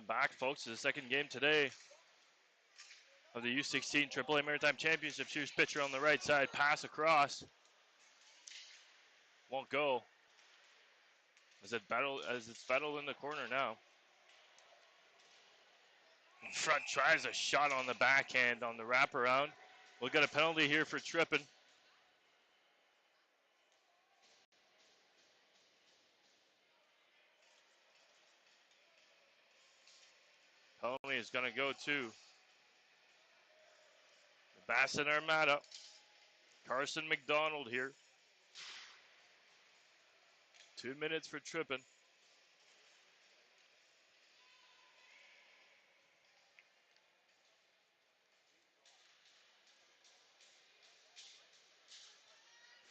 back, folks, to the second game today of the U16 AAA Maritime Championship. Here's pitcher on the right side, pass across. Won't go. As it's battled in the corner now. In front tries a shot on the backhand on the wraparound. We'll get a penalty here for tripping. Penalty is going to go to the Bassett Armada. Carson McDonald here. 2 minutes for tripping.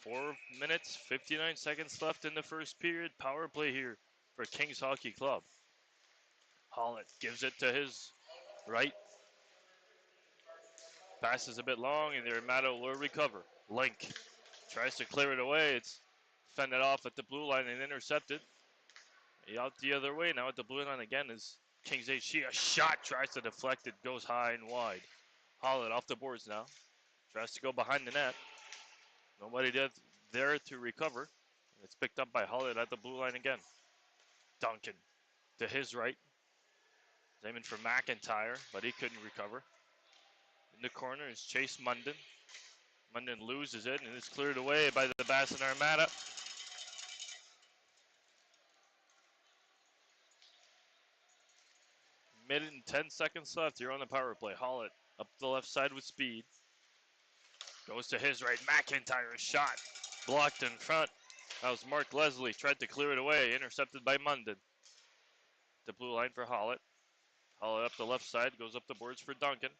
Four minutes, 59 seconds left in the first period. Power play here for Kings Hockey Club. Hollett gives it to his right. Passes a bit long, and the Armada will recover. Link tries to clear it away. It's fended off at the blue line and intercepted. Out the other way now at the blue line again is Kings HC. A shot tries to deflect it, goes high and wide. Hollett off the boards now. Tries to go behind the net. Nobody there to recover. It's picked up by Hollett at the blue line again. Duncan to his right. He's aiming for McIntyre, but he couldn't recover. In the corner is Chase Munden. Munden loses it and is cleared away by the Bassett Armada. Minute and 10 seconds left here on the power play. Hollett up the left side with speed. Goes to his right. McIntyre's shot blocked in front. That was Mark Leslie. Tried to clear it away. Intercepted by Munden. The blue line for Hollett. Hollett up the left side. Goes up the boards for Duncan.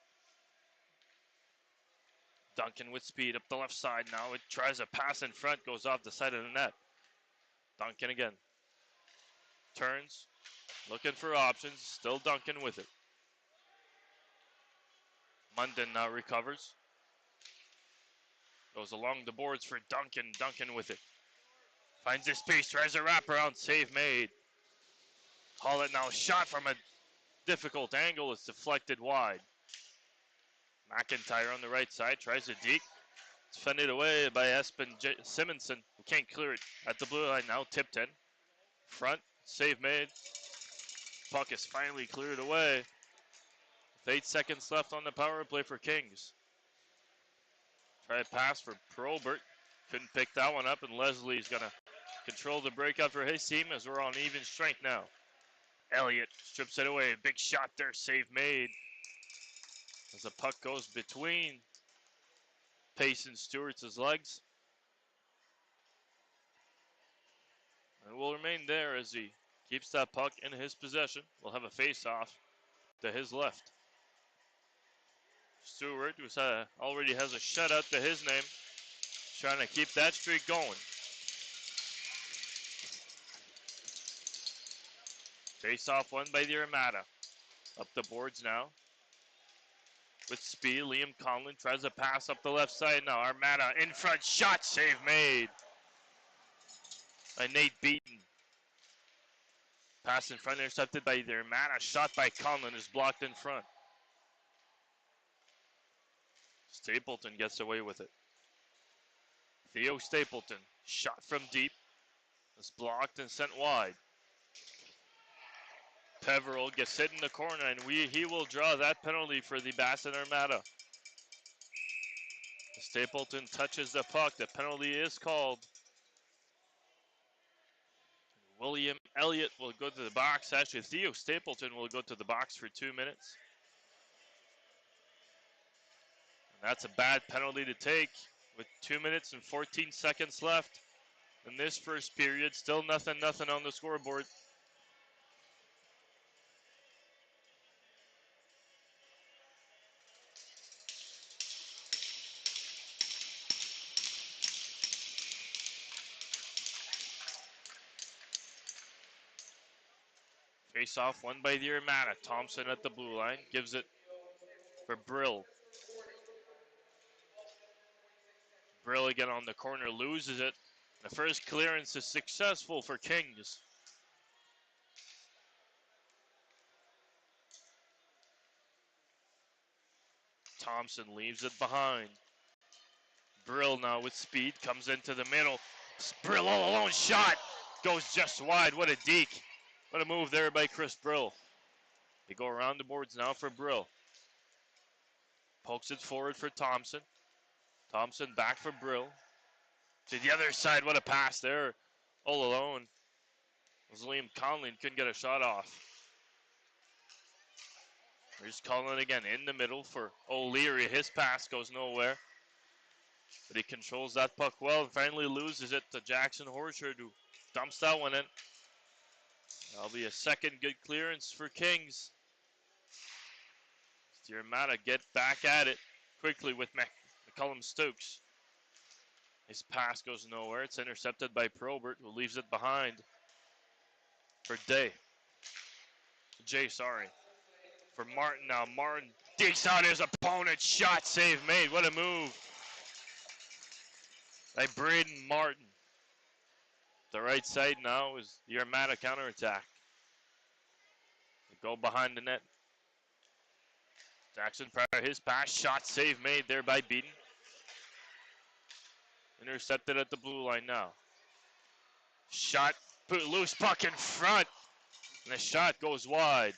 Duncan with speed up the left side now. It tries a pass in front. Goes off the side of the net. Duncan again. Turns. Looking for options. Still Duncan with it. Munden now recovers. Goes along the boards for Duncan. Duncan with it. Finds his space. Tries a wraparound. Save made. Hollett now shot from a difficult angle. It's deflected wide. McIntyre on the right side. Tries to deke. It's fended away by Espen Simonson. Who can't clear it at the blue line now. Tipped in. Front. Save made. Puck is finally cleared away. With 8 seconds left on the power play for Kings. Try a pass for Probert. Couldn't pick that one up, and Leslie's going to control the breakout for his team as we're on even strength now. Elliott strips it away. Big shot there. Save made. As the puck goes between Payson Stewart's legs. And will remain there as he keeps that puck in his possession. We'll have a face-off to his left. Stewart, who already has a shutout to his name, trying to keep that streak going. Face-off won by the Armada. Up the boards now. With speed, Liam Conlon tries to pass up the left side now. Armada in front, shot, save made by Nate Beaton. Pass in front, intercepted by the Armada. Shot by Conlon is blocked in front. Stapleton gets away with it. Theo Stapleton, shot from deep. Is blocked and sent wide. Peveril gets hit in the corner, and he will draw that penalty for the Bassett Armada. Stapleton touches the puck. The penalty is called. William Elliott will go to the box. Actually, Theo Stapleton will go to the box for 2 minutes. And that's a bad penalty to take with 2 minutes and 14 seconds left in this first period. Still nothing on the scoreboard. Face-off won by the Armada. Thompson at the blue line. Gives it for Brill. Brill again on the corner. Loses it. The first clearance is successful for Kings. Thompson leaves it behind. Brill now with speed, comes into the middle. Brill all alone, shot! Goes just wide, what a deke. What a move there by Chris Brill. They go around the boards now for Brill. Pokes it forward for Thompson. Thompson back for Brill. To the other side, what a pass there. All alone. It was Liam Conley and couldn't get a shot off. Here's Conley again in the middle for O'Leary. His pass goes nowhere. But he controls that puck well and finally loses it to Jackson Horshard, who dumps that one in. That'll be a second good clearance for Kings. The Armada get back at it quickly with McCullum Stokes. His pass goes nowhere. It's intercepted by Probert, who leaves it behind for Jay, for Martin now. Martin digs out his opponent. Shot, save made. What a move by Braden Martin. The right side now is the Armada counterattack. They go behind the net. Jackson Pryor, his pass, shot, save made there by Beaton. Intercepted at the blue line now. Shot, put loose puck in front. And the shot goes wide.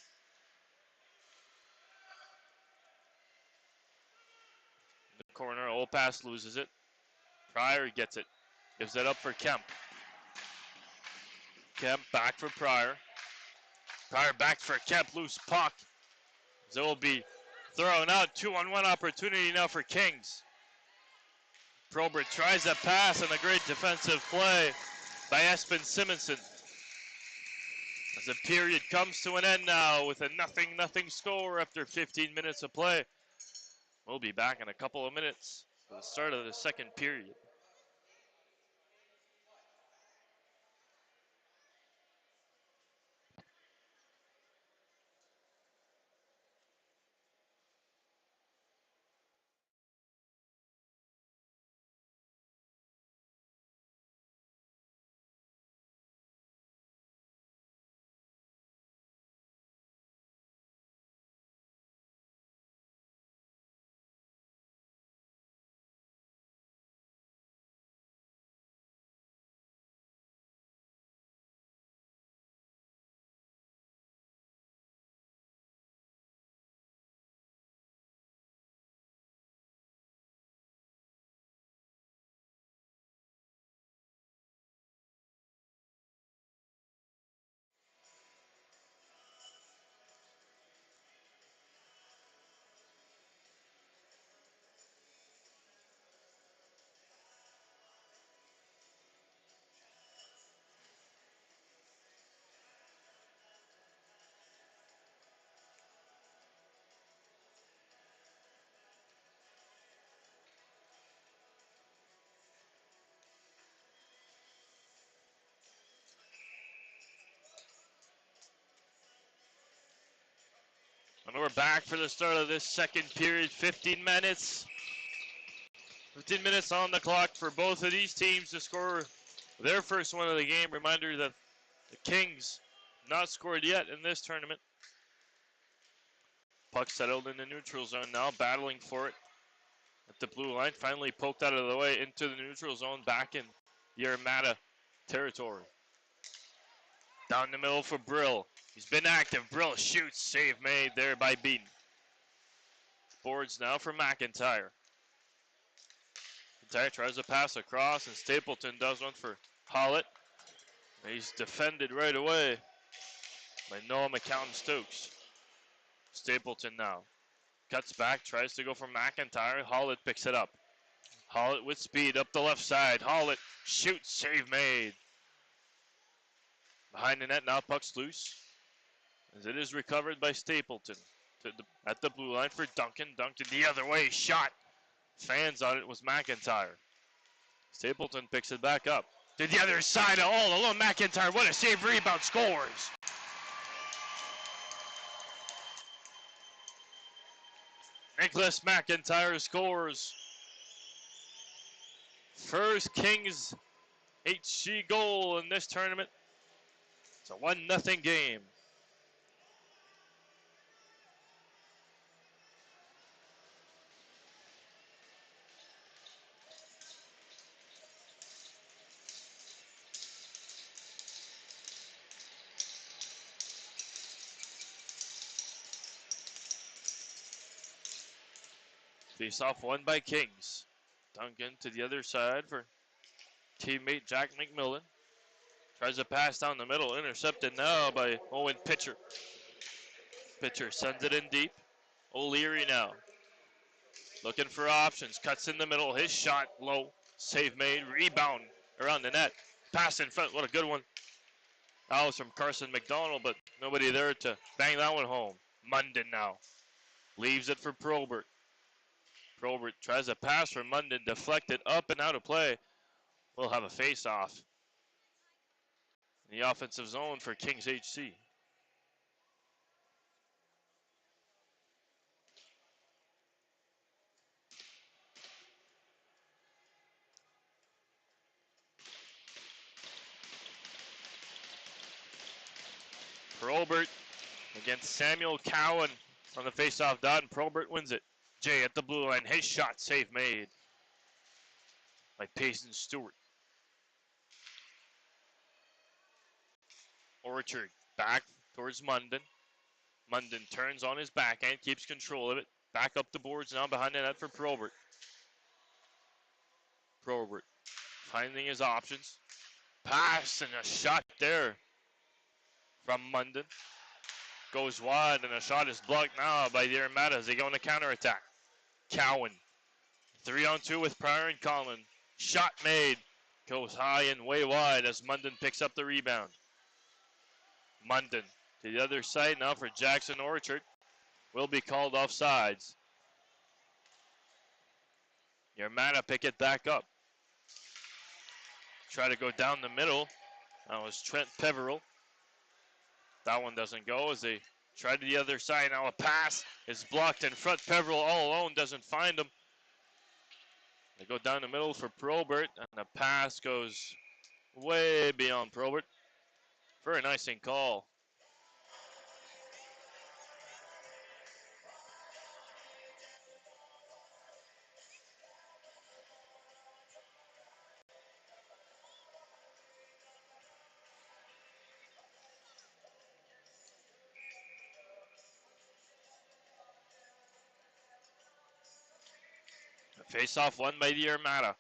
The corner, old pass loses it. Pryor gets it. Gives it up for Kemp. Kemp back for Pryor. Pryor back for Kemp, loose puck. So it will be thrown out. 2-on-1 opportunity now for Kings. Probert tries a pass and a great defensive play by Espen Simonson. As the period comes to an end now with a 0-0 score after 15 minutes of play. We'll be back in a couple of minutes for the start of the second period. And we're back for the start of this second period. 15 minutes. 15 minutes on the clock for both of these teams to score their first one of the game. Reminder that the Kings not scored yet in this tournament. Puck settled in the neutral zone now, battling for it at the blue line. Finally poked out of the way into the neutral zone, back in the Armada territory. Down the middle for Brill. He's been active. Brill shoots. Save made there by Beaton. Boards now for McIntyre. McIntyre tries to pass across, and Stapleton does one for Hollett. He's defended right away by Noah McCown-Stokes. Stapleton now cuts back, tries to go for McIntyre. Hollett picks it up. Hollett with speed up the left side. Hollett shoots. Save made. Behind the net now, puck's loose, as it is recovered by Stapleton at the blue line for Duncan. Duncan the other way, shot. Fans on it was McIntyre. Stapleton picks it back up. To the other side, all alone McIntyre. What a save, rebound, scores. Nicholas McIntyre scores. First Kings HG goal in this tournament. It's a 1-0 game. Face off won by Kings. Duncan to the other side for teammate Jack McMillan. Tries to pass down the middle, intercepted now by Owen Pitcher. Pitcher sends it in deep. O'Leary now. Looking for options, cuts in the middle, his shot low. Save made, rebound around the net. Pass in front, what a good one. That was from Carson McDonald, but nobody there to bang that one home. Munden now. Leaves it for Probert. Probert tries a pass from Munden, deflected up and out of play. We'll have a face-off in the offensive zone for Kings HC. Probert against Samuel Cowan on the face-off dot, and Probert wins it. Jay at the blue line, his shot save made by Payson Stewart. Orchard back towards Munden. Munden turns on his backhand, keeps control of it. Back up the boards now behind the net for Probert. Probert finding his options. Pass and a shot there from Munden. Goes wide and a shot is blocked now by the Armada as they go on the counterattack. Cowan 3-on-2 with Pryor and Conlon. Shot made. Goes high and way wide as Munden picks up the rebound. Munden to the other side now for Jackson Orchard. Will be called offsides. The Armada pick it back up. Try to go down the middle. That was Trent Peveril. That one doesn't go as they try to the other side. Now a pass is blocked in front. Peveril all alone doesn't find him. They go down the middle for Probert, and the pass goes way beyond Probert. Very nice in call. Face-off won by the Armada.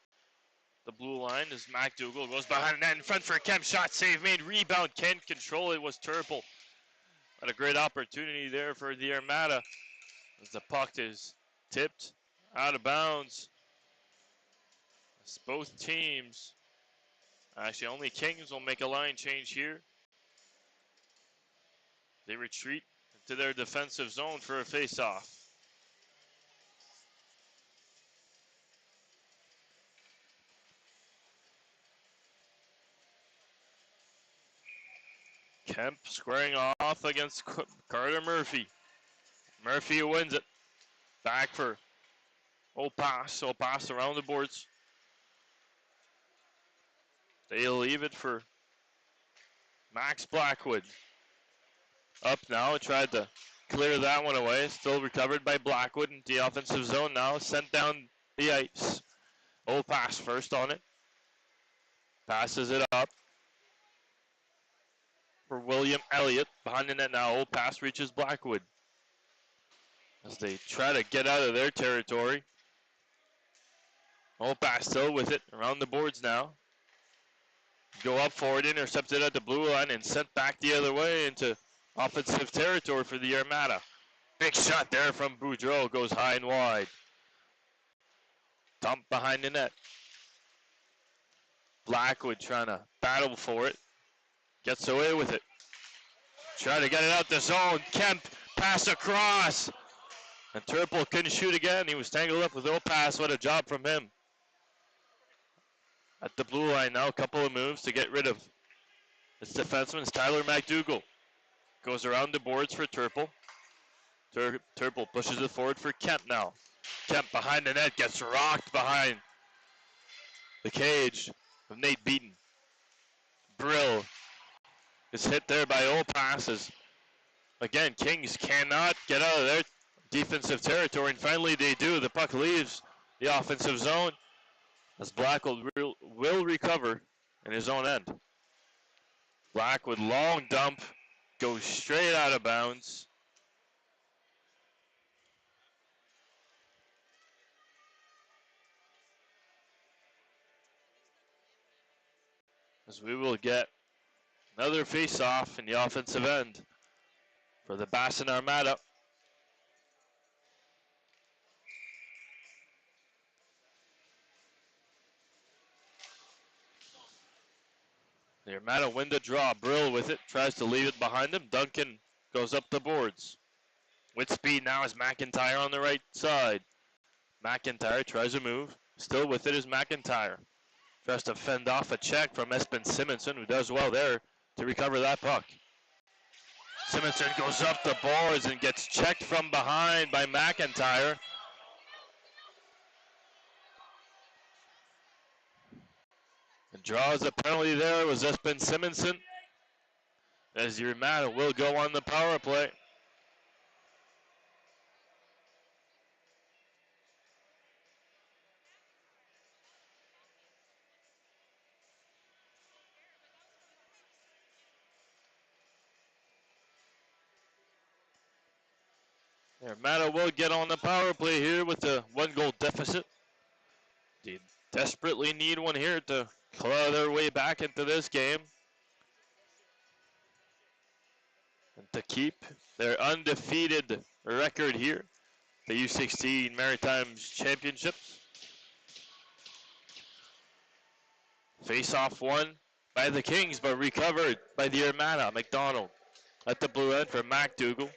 The blue line is MacDougall. Goes behind the net in front for Kemp. Shot save made. Rebound. Can't control it. Was Turple. Had a great opportunity there for the Armada as the puck is tipped out of bounds. As both teams, actually only Kings will make a line change here. They retreat to their defensive zone for a face-off. Kemp squaring off against Carter Murphy. Murphy wins it. Back for Opass. Opass around the boards. They leave it for Max Blackwood. Up now, tried to clear that one away. Still recovered by Blackwood in the offensive zone now. Sent down the ice. Opass first on it. Passes it up for William Elliott. Behind the net now. Old pass reaches Blackwood as they try to get out of their territory. Old pass still with it. Around the boards now. Go up forward, intercepted at the blue line and sent back the other way into offensive territory for the Armada. Big shot there from Boudreau. Goes high and wide. Dump behind the net. Blackwood trying to battle for it. Gets away with it. Try to get it out the zone. Kemp pass across. And Turple couldn't shoot again. He was tangled up with Opass. What a job from him. At the blue line now, a couple of moves to get rid of this defenseman. It's Tyler MacDougall. Goes around the boards for Turple. Turple pushes it forward for Kemp now. Kemp behind the net, gets rocked behind the cage of Nate Beaton. Brill is hit there by Opass. Again, Kings cannot get out of their defensive territory, and finally they do. The puck leaves the offensive zone as Blackwood will recover in his own end. Blackwood long dump, goes straight out of bounds. as we will get another face-off in the offensive end for the Bassin Armada. The Armada win the draw. Brill with it, tries to leave it behind him. Duncan goes up the boards. With speed now is McIntyre on the right side. McIntyre tries to move. Still with it is McIntyre. Tries to fend off a check from Espen Simonson, who does well there to recover that puck. Simonson goes up the boards and gets checked from behind by McIntyre. And draws a penalty there was Espen Simonson, as the Armada will go on the power play. The Armada will get on the power play here with a 1-goal deficit. They desperately need one here to claw their way back into this game and to keep their undefeated record here, the U16 Maritime Championships. Face-off won by the Kings, but recovered by the Armada. McDonald at the blue end for MacDougall.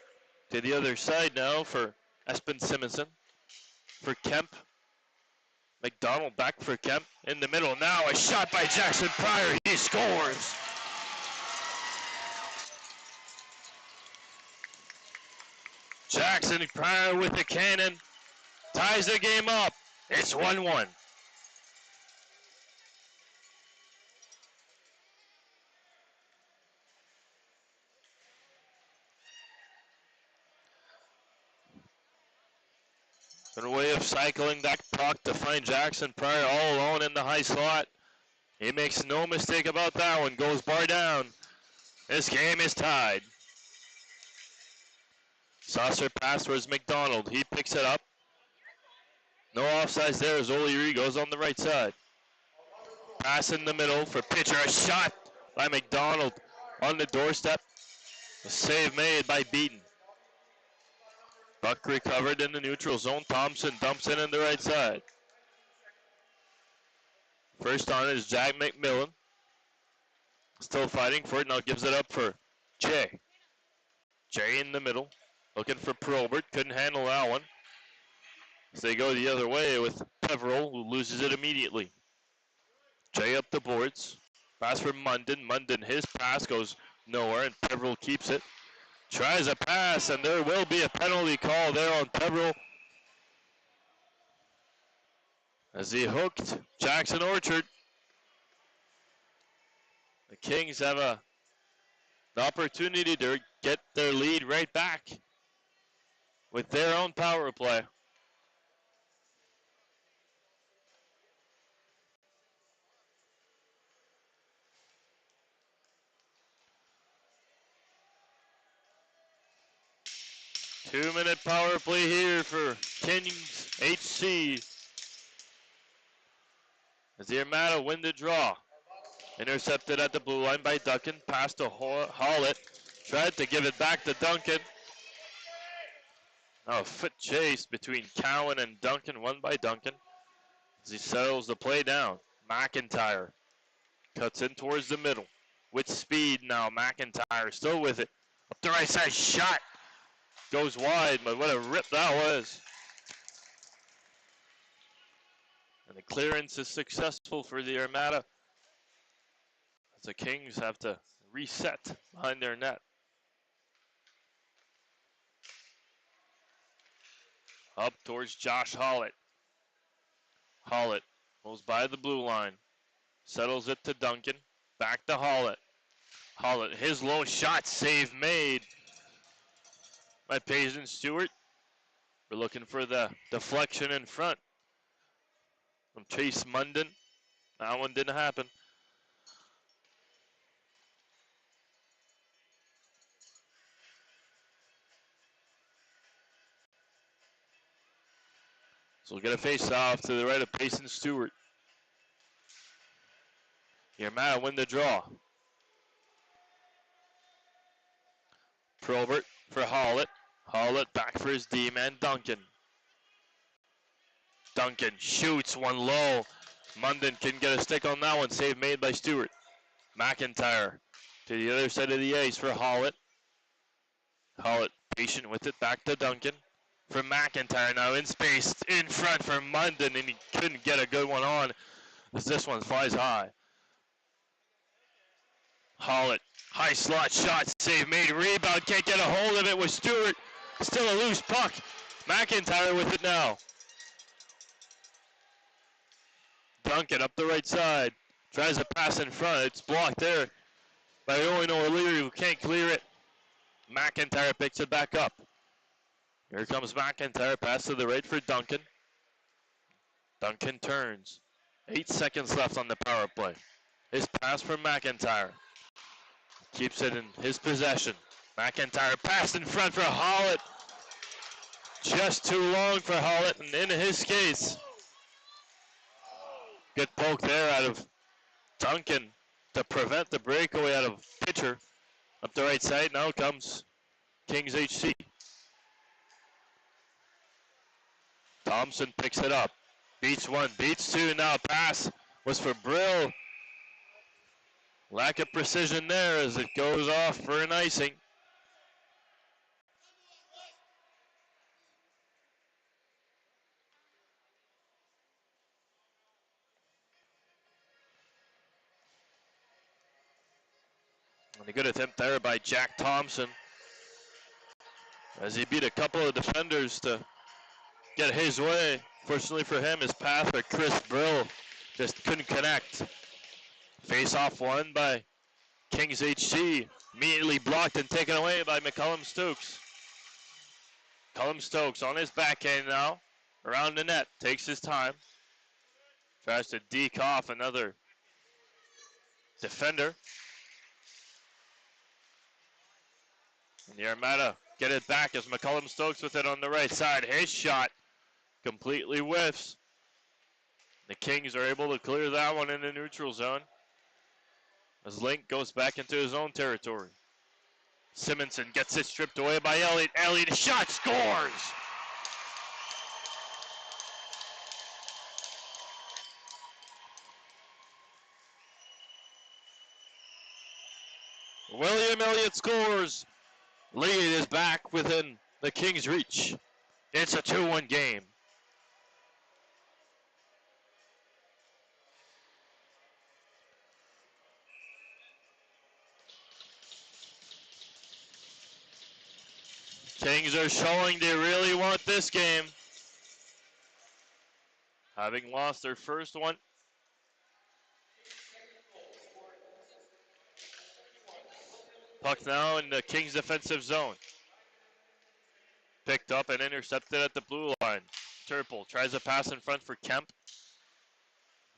To the other side now for Espen Simonson. For Kemp. McDonald back for Kemp. In the middle now, a shot by Jackson Pryor. He scores. Jackson Pryor with the cannon. Ties the game up. It's 1-1. A way of cycling that puck to find Jackson Pryor all alone in the high slot. He makes no mistake about that one. Goes bar down. This game is tied. Saucer pass towards McDonald. He picks it up. No offsides there as O'Leary goes on the right side. Pass in the middle for Pitcher. A shot by McDonald on the doorstep. A save made by Beaton. Puck recovered in the neutral zone. Thompson dumps in on the right side. First on it is Jack McMillan. Still fighting for it. Now gives it up for Jay. Jay in the middle. Looking for Probert. Couldn't handle that one. So they go the other way with Peveril, who loses it immediately. Jay up the boards. Pass for Munden. Munden, his pass goes nowhere, and Peveril keeps it. Tries a pass, and there will be a penalty call there on Peveril, as he hooked Jackson Orchard. The Kings have an opportunity to get their lead right back with their own power play. Two-minute power play here for Kings HC, as the Armada win the draw. Intercepted at the blue line by Duncan. Pass to Hollett. Tried to give it back to Duncan. Now a foot chase between Cowan and Duncan, won by Duncan, as he settles the play down. McIntyre cuts in towards the middle. With speed now, McIntyre still with it. Up the right side, shot. Goes wide, but what a rip that was. And the clearance is successful for the Armada, as the Kings have to reset behind their net. Up towards Josh Hollett. Hollett goes by the blue line. Settles it to Duncan. Back to Hollett. Hollett, his low shot, save made by Payson Stewart. We're looking for the deflection in front from Chase Munden. That one didn't happen. So we'll get a face-off to the right of Payson Stewart. Armada win the draw. Probert for Hollett. Hollett back for his D-man, Duncan. Duncan shoots one low. Munden can get a stick on that one. Save made by Stewart. McIntyre to the other side of the ice for Hollett. Hollett patient with it, back to Duncan. For McIntyre now in space, in front for Munden, and he couldn't get a good one on as this one flies high. Hollett, high slot shot, save made, rebound, can't get a hold of it with Stewart. Still a loose puck. McIntyre with it now. Duncan up the right side, tries to pass in front, it's blocked there by Owen O'Leary who can't clear it. McIntyre picks it back up. Here comes McIntyre, pass to the right for Duncan. Duncan turns. 8 seconds left on the power play. His pass from McIntyre. Keeps it in his possession. McIntyre pass in front for Hollett. Just too long for Hollett and into his skates. Good poke there out of Duncan to prevent the breakaway out of pitcher. Up the right side, now comes Kings HC. Thompson picks it up. Beats one, beats two, now pass was for Brill. Lack of precision there as it goes off for an icing. And a good attempt there by Jack Thompson as he beat a couple of defenders to get his way. Fortunately for him, his path for Chris Brill just couldn't connect. Face off won by Kings HC. Immediately blocked and taken away by McCullum Stokes. McCullum Stokes on his backhand now. Around the net, takes his time. Tries to deke off another defender. And the Armada get it back as McCullum Stokes with it on the right side. His shot completely whiffs. The Kings are able to clear that one in the neutral zone as Link goes back into his own territory. Simonson gets it stripped away by Elliott. Elliott, shot, scores! William Elliott scores. Lead is back within the Kings' reach. It's a 2-1 game. Kings are showing they really want this game, having lost their first one. Puck now in the Kings defensive zone. Picked up and intercepted at the blue line. Turple tries to pass in front for Kemp.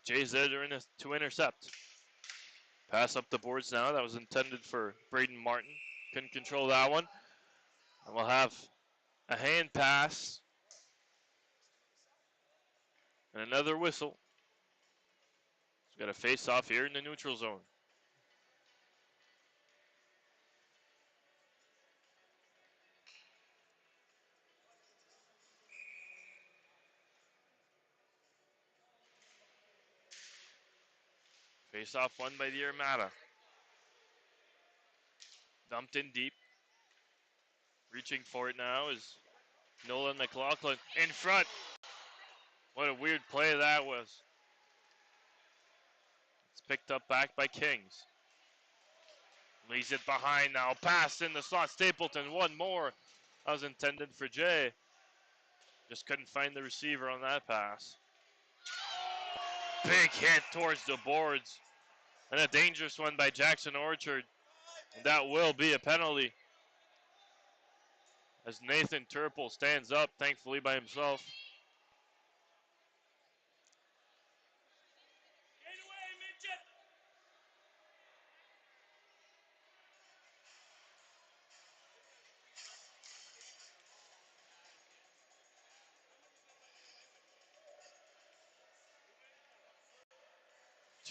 Jay's there to intercept. Pass up the boards now. That was intended for Braden Martin. Couldn't control that one. And we'll have a hand pass. And another whistle. We've got a face off here in the neutral zone. Face off won by the Armada. Dumped in deep. Reaching for it now is Nolan McLaughlin in front. What a weird play that was. It's picked up back by Kings. Leaves it behind now. Pass in the slot. Stapleton, one more. That was intended for Jay. Just couldn't find the receiver on that pass. Big hit towards the boards. And a dangerous one by Jackson Orchard. And that will be a penalty. As Nathan Turple stands up, thankfully by himself.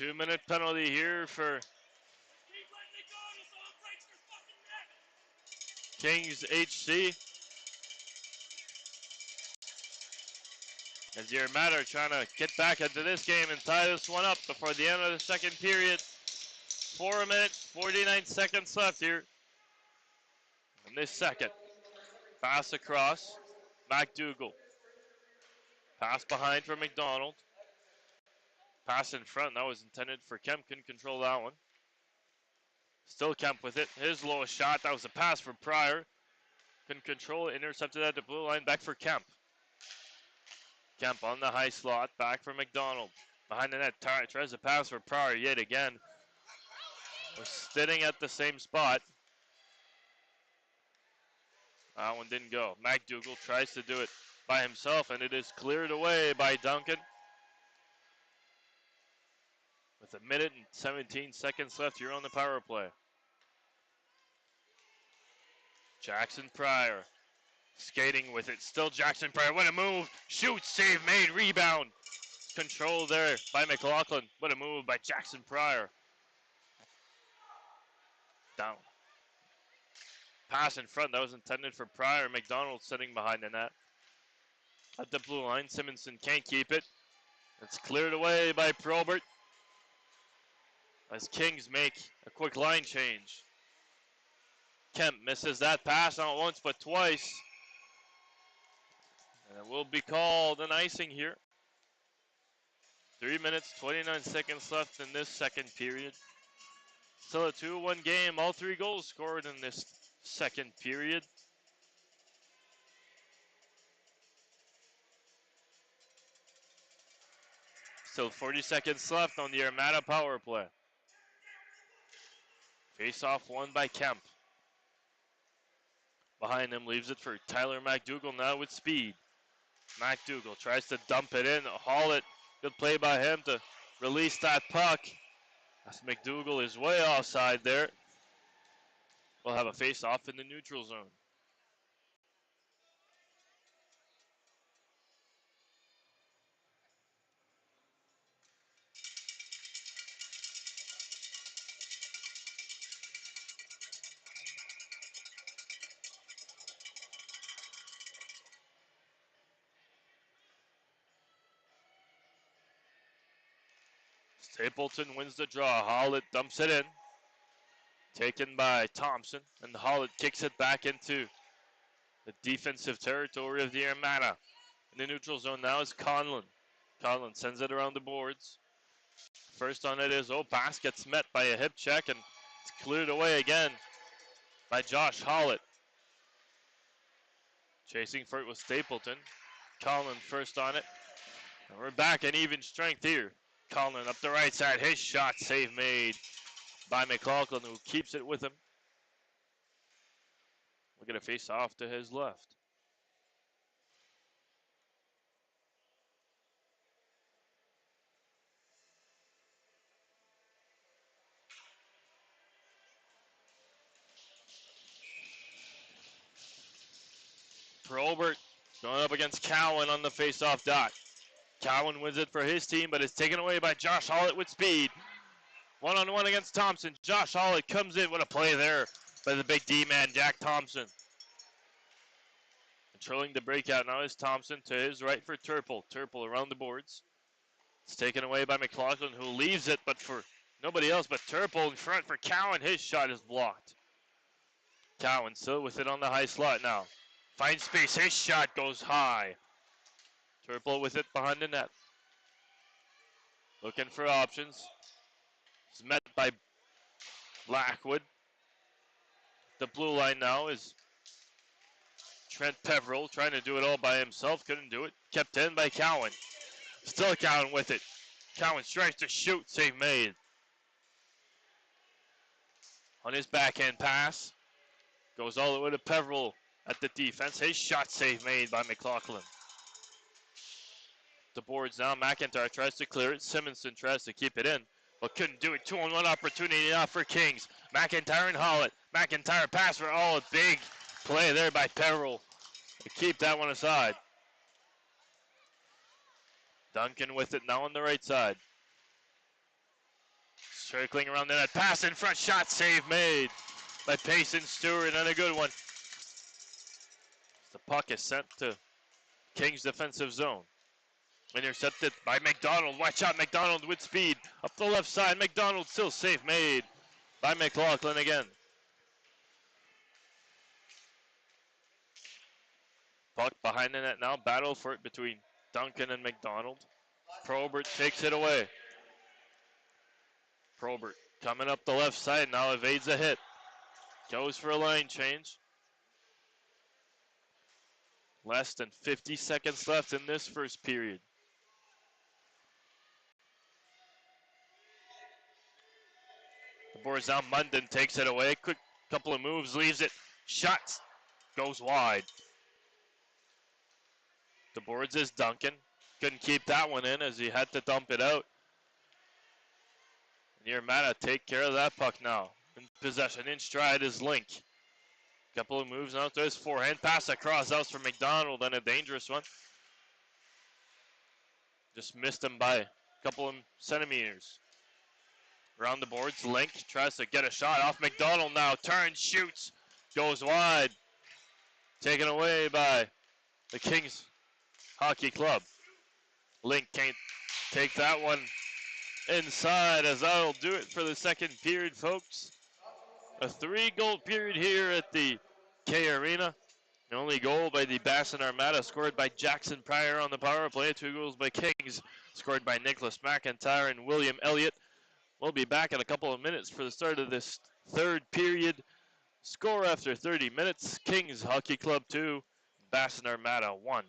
2-minute penalty here for Kings HC. As the Armada are trying to get back into this game and tie this one up before the end of the second period. 4 minutes, 49 seconds left here in this second. Pass across, MacDougall. Pass behind for McDonald. Pass in front, that was intended for Kemp, couldn't control that one. Still Kemp with it, his lowest shot, that was a pass for Pryor. Couldn't control it, intercepted at the blue line, back for Kemp. Kemp on the high slot, back for McDonald. Behind the net, tries to pass for Pryor yet again. We're sitting at the same spot. That one didn't go. MacDougall tries to do it by himself, and it is cleared away by Duncan. With 1 minute and 17 seconds left here on the power play. Jackson Pryor skating with it. Still Jackson Pryor. What a move. Shoot, save made, rebound. Control there by McLaughlin. What a move by Jackson Pryor. Down. Pass in front. That was intended for Pryor. McDonald sitting behind the net. At the blue line, Simonson can't keep it. It's cleared away by Probert. As Kings make a quick line change. Kemp misses that pass not once but twice. And it will be called an icing here. 3 minutes, 29 seconds left in this second period. Still a 2-1 game. All 3 goals scored in this second period. Still 40 seconds left on the Armada power play. Face-off won by Kemp. Behind him leaves it for Tyler MacDougall now with speed. MacDougall tries to dump it in, haul it. Good play by him to release that puck. As MacDougall is way offside there. We'll have a face-off in the neutral zone. Stapleton wins the draw. Hollett dumps it in. Taken by Thompson. And Hollett kicks it back into the defensive territory of the Armada. In the neutral zone now is Conlon. Conlon sends it around the boards. First on it is pass gets met by a hip check and it's cleared away again by Josh Hollett. Chasing for it was Stapleton. Conlon first on it. And we're back at even strength here. Conlon up the right side. His shot save made by McLaughlin, who keeps it with him. We're going to face off to his left. Probert going up against Cowan on the face-off dot. Cowan wins it for his team, but it's taken away by Josh Hollett with speed. One-on-one against Thompson. Josh Hollett comes in. What a play there by the big D-man, Jack Thompson. Controlling the breakout now is Thompson to his right for Turple. Turple around the boards. It's taken away by McLaughlin, who leaves it, but for nobody else but Turple in front for Cowan. His shot is blocked. Cowan still with it on the high slot now. Finds space. His shot goes high. Turple with it behind the net. Looking for options. It's met by Blackwood. The blue line now is Trent Peveril trying to do it all by himself. Couldn't do it. Kept in by Cowan. Still Cowan with it. Cowan strikes to shoot. Save made. On his backhand pass. Goes all the way to Peveril at the defense. His shot save made by McLaughlin. The boards now. McIntyre tries to clear it. Simonson tries to keep it in, but couldn't do it. 2-on-1 opportunity now for Kings. McIntyre and Hollett. McIntyre pass for a big play there by Peveril to keep that one aside. Duncan with it now on the right side. Circling around the net, pass in front, shot, save made by Payson Stewart, and a good one. The puck is sent to Kings defensive zone. Intercepted by McDonald. Watch out, McDonald with speed. Up the left side, McDonald still save made by McLaughlin again. Puck behind the net now. Battle for it between Duncan and McDonald. Probert takes it away. Probert coming up the left side now, evades a hit. Goes for a line change. Less than 50 seconds left in this first period. The board's down. Munden takes it away. Quick couple of moves, leaves it. Shots. Goes wide. The boards is Duncan. Couldn't keep that one in as he had to dump it out. And Armada take care of that puck now. In possession, in stride is Link. Couple of moves out to his forehand. Pass across, out for McDonald, and a dangerous one. Just missed him by a couple of centimeters. Around the boards, Link tries to get a shot off McDonald now. Turns, shoots, goes wide. Taken away by the Kings Hockey Club. Link can't take that one inside, as that'll do it for the second period, folks. A 3-goal period here at the K Arena. The only goal by the Bassin Armada scored by Jackson Pryor on the power play. 2 goals by Kings scored by Nicholas McIntyre and William Elliott. We'll be back in a couple of minutes for the start of this third period. Score after 30 minutes, Kings Hockey Club 2, Bassin Armada 1.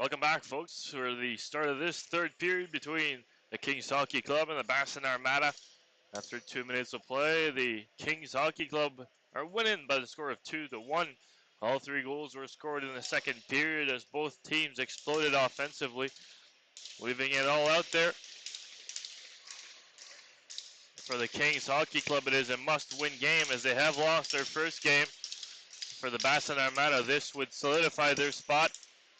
Welcome back, folks, for the start of this third period between the Kings Hockey Club and the Bassin Armada. After 2 minutes of play, the Kings Hockey Club are winning by the score of 2-1. All 3 goals were scored in the second period as both teams exploded offensively, leaving it all out there. For the Kings Hockey Club, it is a must-win game as they have lost their first game. For the Bassin Armada, this would solidify their spot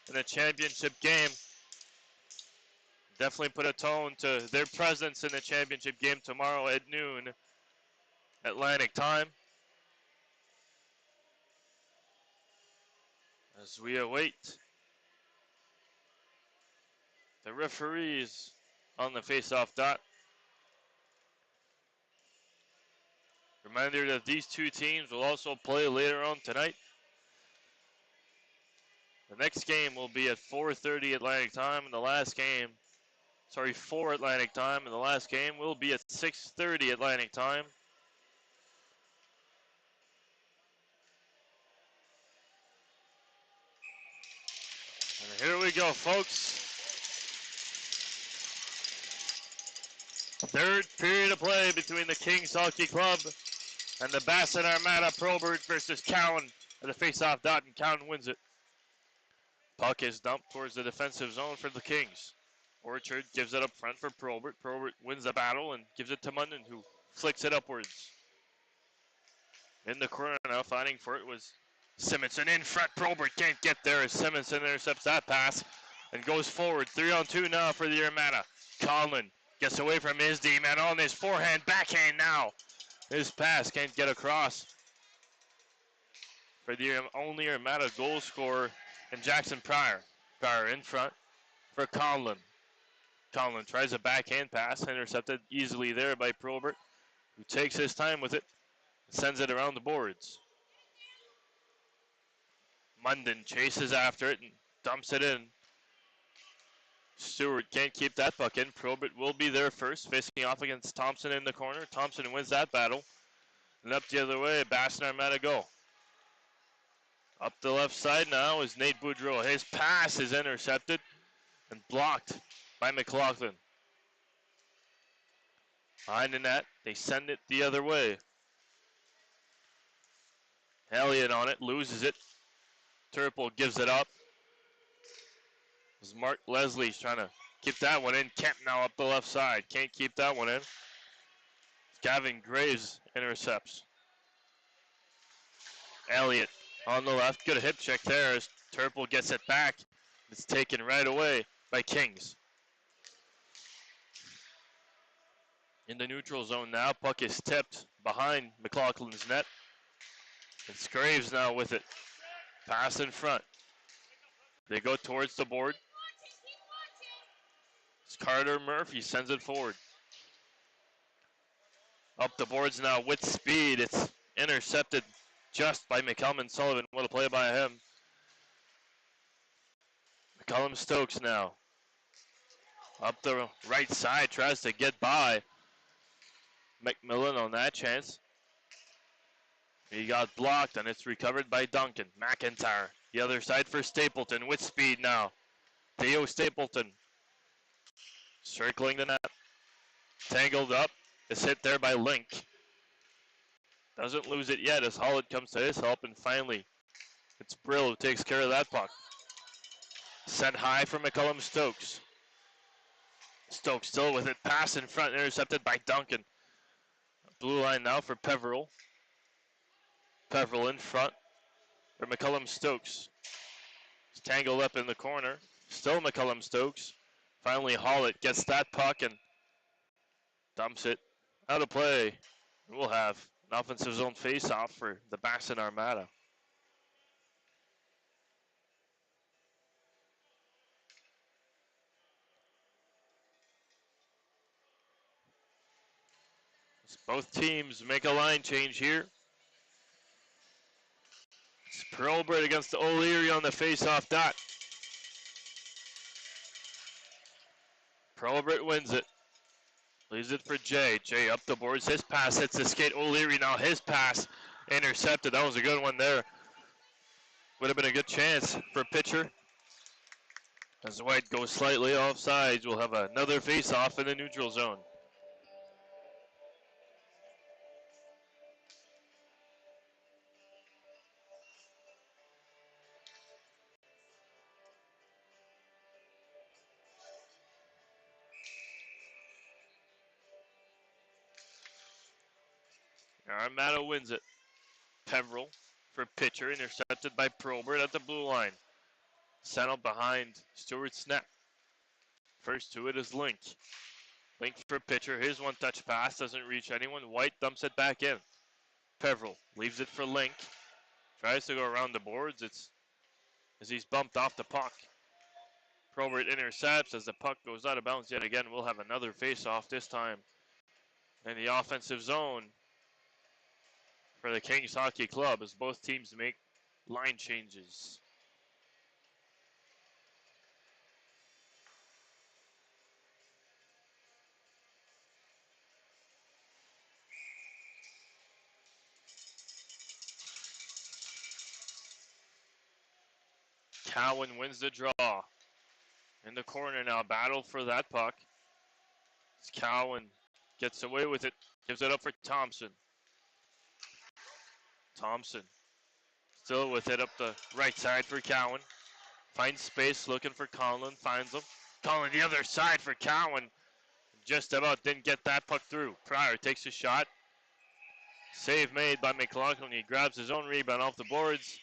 in a championship game. Definitely put a tone to their presence in the championship game tomorrow at noon Atlantic time. As we await the referees on the face-off dot. Reminder that these 2 teams will also play later on tonight. The next game will be at 4:30 Atlantic time, and the last game, 4 Atlantic time, and the last game will be at 6:30 Atlantic time. And here we go, folks. Third period of play between the Kings Hockey Club and the Bassin Armada Probert versus Cowan at the face-off dot, and Cowan wins it. Puck is dumped towards the defensive zone for the Kings. Orchard gives it up front for Probert. Probert wins the battle and gives it to Munden, who flicks it upwards. In the corner now, fighting for it was Simonson in front. Probert can't get there as Simonson intercepts that pass and goes forward. 3-on-2 now for the Armada. Conlon gets away from his D-man on his forehand, backhand now. His pass can't get across for the only Armada goal scorer and Jackson Pryor. Pryor in front for Conlon. Conlon tries a backhand pass, intercepted easily there by Probert, who takes his time with it and sends it around the boards. Munden chases after it and dumps it in. Stewart can't keep that puck in. Probert will be there first, facing off against Thompson in the corner. Thompson wins that battle. And up the other way, Bassin Armada go. Up the left side now is Nate Boudreau. His pass is intercepted and blocked by McLaughlin. Behind the net, they send it the other way. Elliott on it, loses it. Turple gives it up. As Mark Leslie's trying to keep that one in. Kemp now up the left side. Can't keep that one in. Gavin Graves intercepts. Elliott on the left. Good hip check there as Turple gets it back. It's taken right away by Kings. In the neutral zone now. Puck is tipped behind McLaughlin's net. It's Graves now with it. Pass in front. They go towards the board. It's Carter Murphy sends it forward. Up the boards now with speed. It's intercepted just by McCullum Sullivan. What a play by him. McCullum Stokes now. Up the right side, tries to get by McMillan on that chance. He got blocked and it's recovered by Duncan. McIntyre, the other side for Stapleton with speed now. Theo Stapleton circling the net. Tangled up. It's hit there by Link. Doesn't lose it yet as Holland comes to his help, and finally it's Brill who takes care of that puck. Sent high from McCullum Stokes. Stokes still with it. Pass in front, intercepted by Duncan. Blue line now for Peveril. Peveril in front for McCullum Stokes. It's tangled up in the corner. Still McCullum Stokes. Finally Hollett gets that puck and dumps it out of play. We'll have an offensive zone face-off for the Bassin Armada. As both teams make a line change here. It's Probert against O'Leary on the face-off dot. Probert wins it. Leaves it for Jay. Jay up the boards. His pass hits the skate. O'Leary now. His pass intercepted. That was a good one there. Would have been a good chance for pitcher. As White goes slightly offsides, we'll have another face-off in the neutral zone. Armada wins it. Peveril for pitcher, intercepted by Probert at the blue line. Settled behind Stewart's net. First to it is Link. Link for pitcher. His one-touch pass doesn't reach anyone. White dumps it back in. Peveril leaves it for Link. Tries to go around the boards. It's as he's bumped off the puck. Probert intercepts as the puck goes out of bounds yet again. We'll have another face-off this time in the offensive zone for the Kings Hockey Club as both teams make line changes. Cowan wins the draw. In the corner now, battle for that puck. As Cowan gets away with it, gives it up for Thompson. Thompson still with it up the right side for Cowan. Finds space, looking for Conlon, finds him. Conlon the other side for Cowan. Just about didn't get that puck through. Pryor takes a shot. Save made by McLaughlin. He grabs his own rebound off the boards.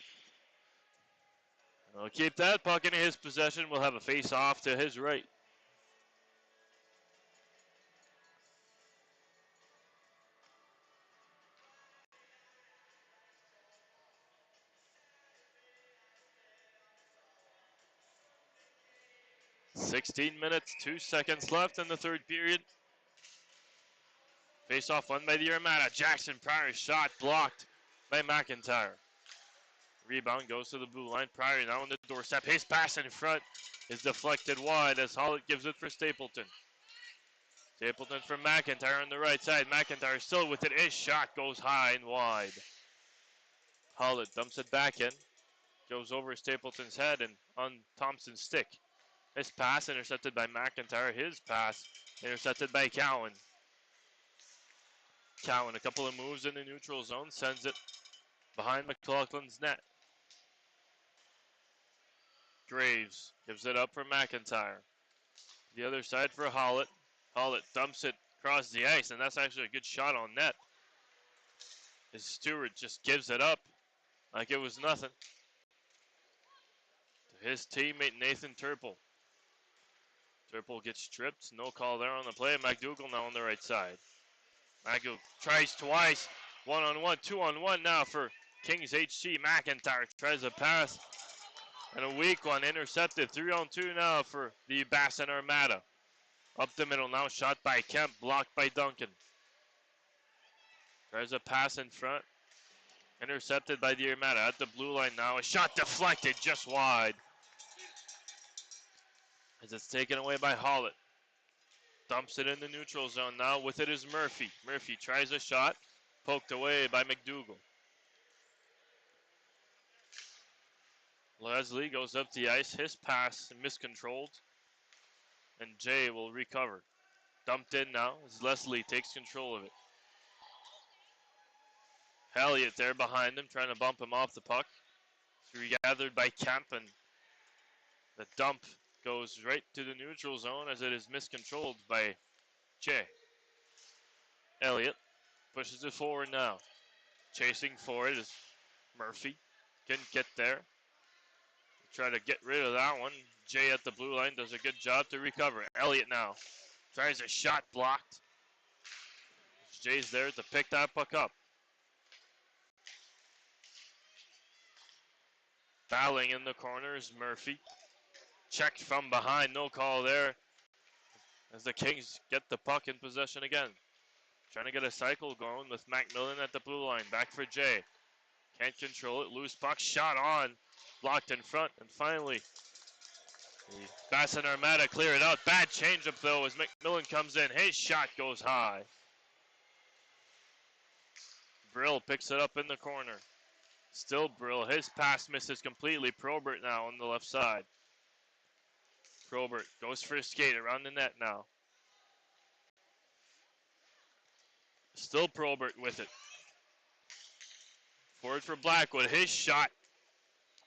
He'll keep that puck in his possession. We'll have a face-off to his right. "16 minutes, 2 seconds left in the third period. Face-off won by the Armada. Jackson Pryor's shot blocked by McIntyre. Rebound goes to the blue line. Pryor now on the doorstep. His pass in front is deflected wide as Hollett gives it for Stapleton. Stapleton for McIntyre on the right side. McIntyre still with it. His shot goes high and wide. Hollett dumps it back in. Goes over Stapleton's head and on Thompson's stick. His pass intercepted by McIntyre. His pass intercepted by Cowan. Cowan, a couple of moves in the neutral zone, sends it behind McLaughlin's net. Graves gives it up for McIntyre. The other side for Hollett. Hollett dumps it across the ice, and that's actually a good shot on net. As Stewart just gives it up like it was nothing to his teammate Nathan Turple. Turple gets stripped. No call there on the play. McDougall now on the right side. McDougall tries twice. 1-on-1, 2-on-1 now for Kings HC. McIntyre tries a pass. And a weak one intercepted. 3-on-2 now for the Bassin Armada. Up the middle now. Shot by Kemp. Blocked by Duncan. Tries a pass in front. Intercepted by the Armada at the blue line now. A shot deflected just wide. As it's taken away by Hollett. Dumps it in the neutral zone now. With it is Murphy. Murphy tries a shot. Poked away by McDougall. Leslie goes up the ice. His pass miscontrolled. And Jay will recover. Dumped in now as Leslie takes control of it. Elliott there behind him, trying to bump him off the puck. It's regathered by Kemp, and the dump goes right to the neutral zone as it is miscontrolled by Jay. Elliott pushes it forward now. Chasing for it is Murphy. Couldn't get there. Try to get rid of that one. Jay at the blue line does a good job to recover. Elliott now tries a shot blocked. Jay's there to pick that puck up. Fouling in the corner is Murphy. Checked from behind, no call there. As the Kings get the puck in possession again. Trying to get a cycle going with Macmillan at the blue line. Back for Jay. Can't control it. Loose puck, shot on. Blocked in front, and finally the Bassin Armada clear it out. Bad changeup though as McMillan comes in. His shot goes high. Brill picks it up in the corner. Still Brill. His pass misses completely. Probert now on the left side. Probert goes for a skate around the net now. Still Probert with it. Forward for Blackwood. His shot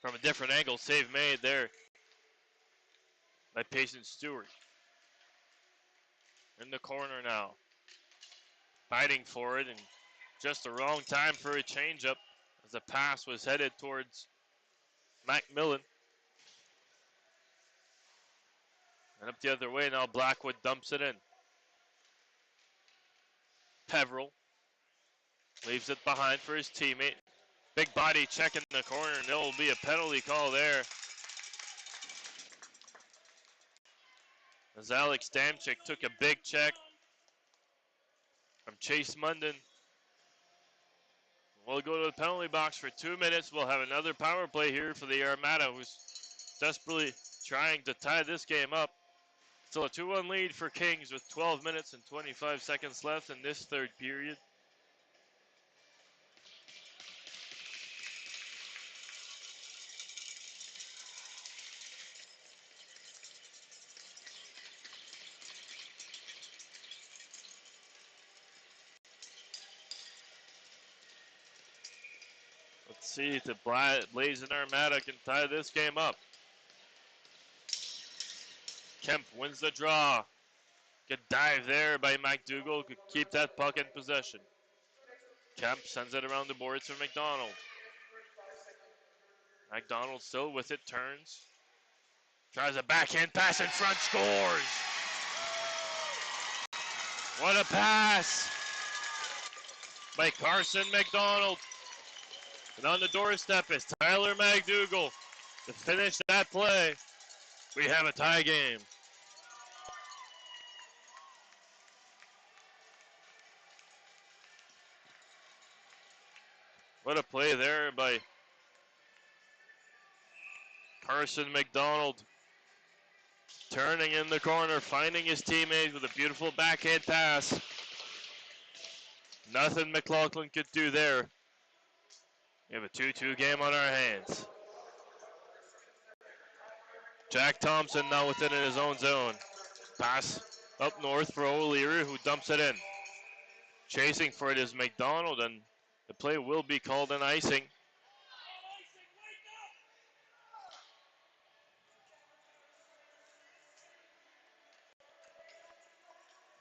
from a different angle. Save made there by Payson Stewart. In the corner now. Fighting for it, and just the wrong time for a changeup as the pass was headed towards Macmillan. And up the other way now, Blackwood dumps it in. Peveril leaves it behind for his teammate. Big body check in the corner, and there will be a penalty call there. As Alex Damczyk took a big check from Chase Munden. We'll go to the penalty box for 2 minutes. We'll have another power play here for the Armada, who's desperately trying to tie this game up. Still a 2-1 lead for Kings with 12 minutes and 25 seconds left in this third period. Let's see if the Blazing Armada can tie this game up. Kemp wins the draw. Good dive there by McDougall. Could keep that puck in possession. Kemp sends it around the boards for McDonald. McDonald still with it, turns. Tries a backhand pass in front, scores! What a pass by Carson McDonald. And on the doorstep is Tyler McDougall to finish that play. We have a tie game. What a play there by Carson McDonald. Turning in the corner, finding his teammate with a beautiful backhand pass. Nothing McLaughlin could do there. We have a 2-2 game on our hands. Jack Thompson now within his own zone. Pass up north for O'Leary, who dumps it in. Chasing for it is McDonald, and the play will be called an icing.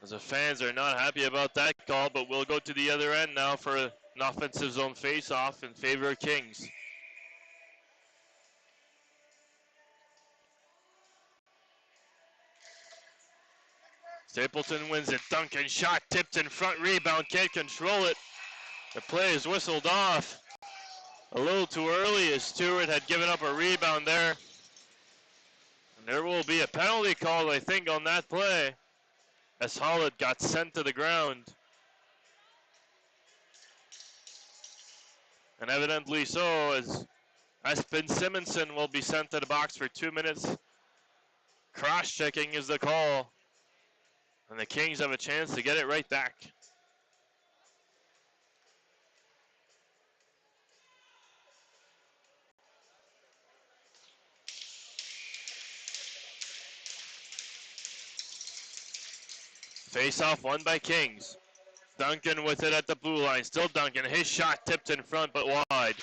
As the fans are not happy about that call, but we'll go to the other end now for an offensive zone face-off in favor of Kings. Stapleton wins it. Duncan shot, tipped in front, rebound, can't control it. The play is whistled off a little too early as Stewart had given up a rebound there. And there will be a penalty called, I think, on that play, as Hollett got sent to the ground. And evidently so, as Espen Simonson will be sent to the box for 2 minutes. Cross-checking is the call. And the Kings have a chance to get it right back. Face-off won by Kings. Duncan with it at the blue line. Still Duncan. His shot tipped in front but wide.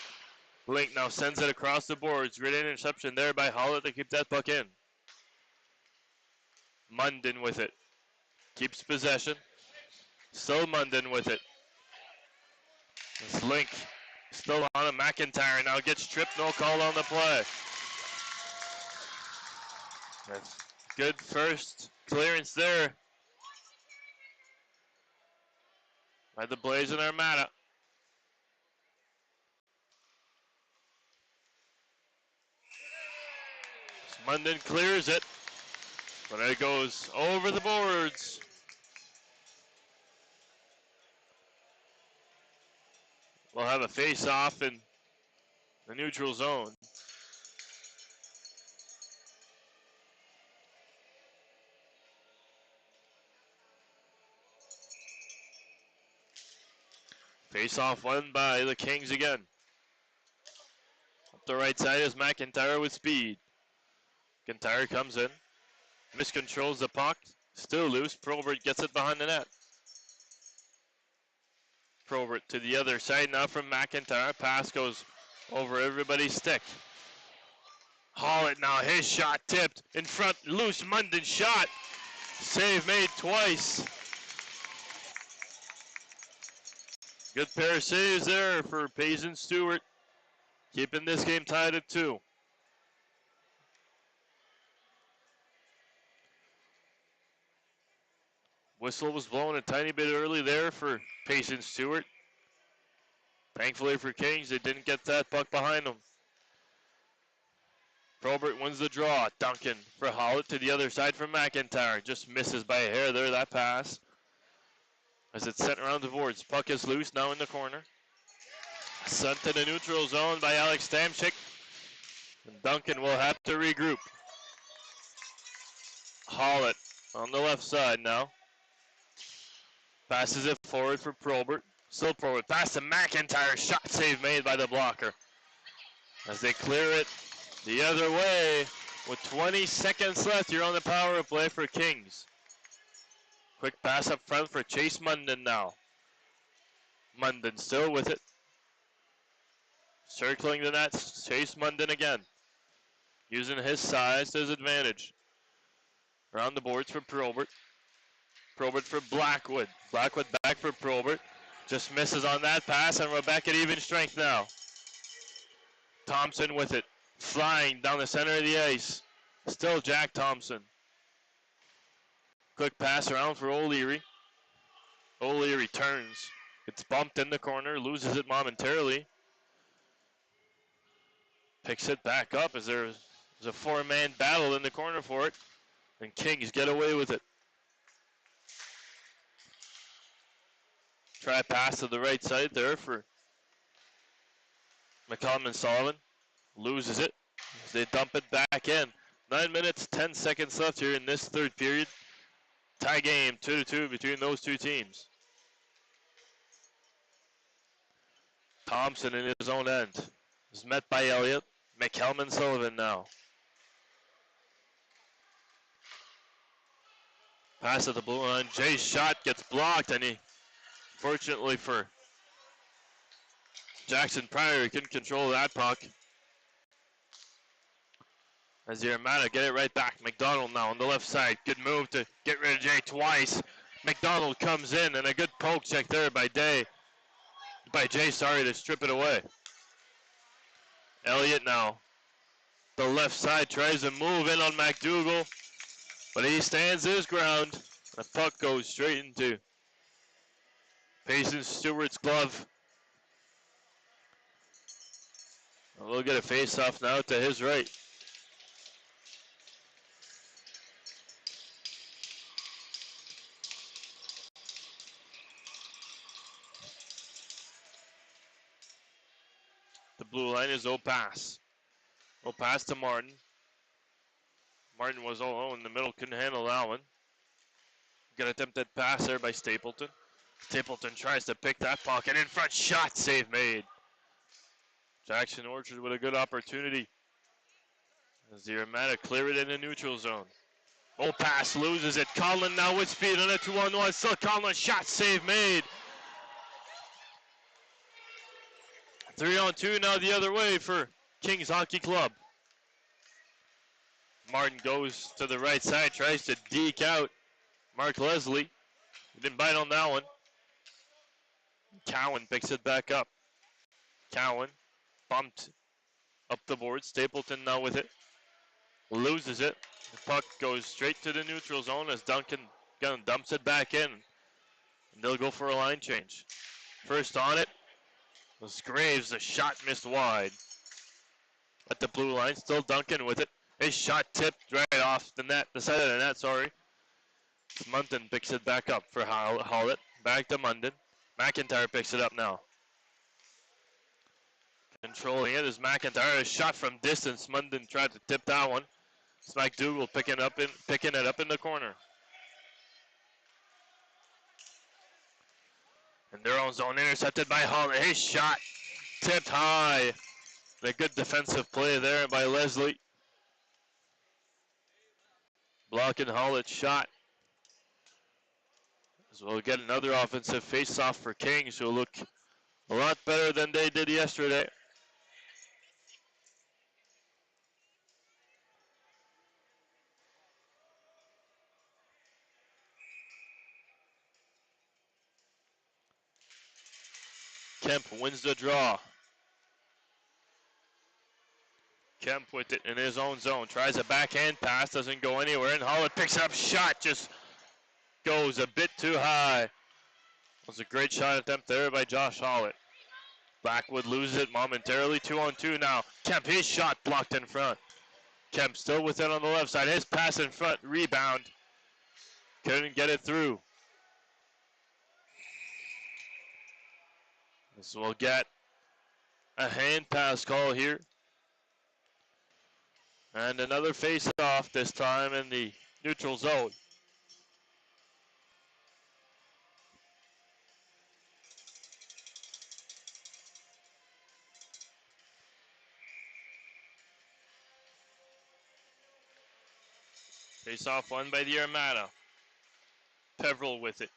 Blink now sends it across the boards. Great interception there by Hollett to keep that puck in. Munden with it. Keeps possession. Still Munden with it. This Link still on a McIntyre. Now gets tripped. No call on the play. That's good first clearance there by the Blazing Armada. Munden clears it, but it goes over the boards. We'll have a face-off in the neutral zone. Face-off won by the Kings again. Up the right side is McIntyre with speed. McIntyre comes in. Miscontrols the puck. Still loose. Probert gets it behind the net. Probert to the other side now from McIntyre. Pass goes over everybody's stick. Hollett now, his shot tipped in front, loose. Munden shot. Save made twice. Good pair of saves there for Payson Stewart, keeping this game tied at 2. Whistle was blown a tiny bit early there for Payson Stewart. Thankfully for Kings, they didn't get that puck behind them. Probert wins the draw. Duncan for Hollett to the other side from McIntyre. Just misses by a hair there, that pass. As it's sent around the boards. Puck is loose now in the corner. Sent to the neutral zone by Alex Stamchik. And Duncan will have to regroup. Hollett on the left side now. Passes it forward for Probert. Still Probert. Pass to McIntyre. Shot save made by the blocker. As they clear it the other way. With 20 seconds left, you're on the power play for Kings. Quick pass up front for Chase Munden now. Munden still with it. Circling the net, Chase Munden again. Using his size to his advantage. Around the boards for Probert. Probert for Blackwood. Blackwood back for Probert. Just misses on that pass, and we're back at even strength now. Thompson with it. Flying down the center of the ice. Still Jack Thompson. Quick pass around for O'Leary. O'Leary turns. It's bumped in the corner. Loses it momentarily. Picks it back up as there's a 4-man battle in the corner for it. And Kings get away with it. Try pass to the right side there for McCollum and Sullivan. Loses it as they dump it back in. 9 minutes, 10 seconds left here in this third period. Tie game, 2-2 between those two teams. Thompson in his own end is met by Elliott. McCollum and Sullivan now. Pass at the blue line. Jay's shot gets blocked, and he, fortunately for Jackson Pryor, he couldn't control that puck. As the Armada get it right back. McDonald now on the left side. Good move to get rid of Jay twice. McDonald comes in, and a good poke check there by Jay, to strip it away. Elliott now. The left side tries to move in on McDougall, but he stands his ground. The puck goes straight into Payson Stewart's glove. And we'll get a face-off now to his right. The blue line is O'Pass. O'Pass to Martin. Martin was all alone in the middle, couldn't handle that one. Good attempted pass there by Stapleton. Stapleton tries to pick that puck, and in front shot save made. Jackson Orchard with a good opportunity as the Armada clear it in the neutral zone. O'Pass loses it. Conlon now with speed on a 2-on-1. Still Conlon, shot save made. 3-on-2 now the other way for Kings Hockey Club. Martin goes to the right side, tries to deke out Mark Leslie. He didn't bite on that one. Cowan picks it back up. Cowan bumped up the board. Stapleton now with it. Loses it. The puck goes straight to the neutral zone as Duncan dumps it back in. And they'll go for a line change. First on it was Graves. The shot missed wide. At the blue line, still Duncan with it. His shot tipped right off the net, the side of the net, sorry. Munden picks it back up for Hollett. Back to Munden. McIntyre picks it up now. Controlling it is McIntyre. A shot from distance. Munden tried to tip that one. It's McDougall picking it up in the corner. In their own zone, intercepted by Hollett. His shot tipped high. A good defensive play there by Leslie. blocking Hollett's shot. So we'll get another offensive face-off for Kings, who look a lot better than they did yesterday. Kemp wins the draw. Kemp with it in his own zone. Tries a backhand pass, doesn't go anywhere, and Hollett picks up shot, just goes a bit too high. It was a great shot attempt there by Josh Hollett. Blackwood loses it momentarily, 2-on-2 now. Kemp, his shot blocked in front. Kemp still with it on the left side. His pass in front, rebound. Couldn't get it through. So we'll get a hand pass call here. And another face-off, this time in the neutral zone. Face-off won by the Armada. Peveril with it.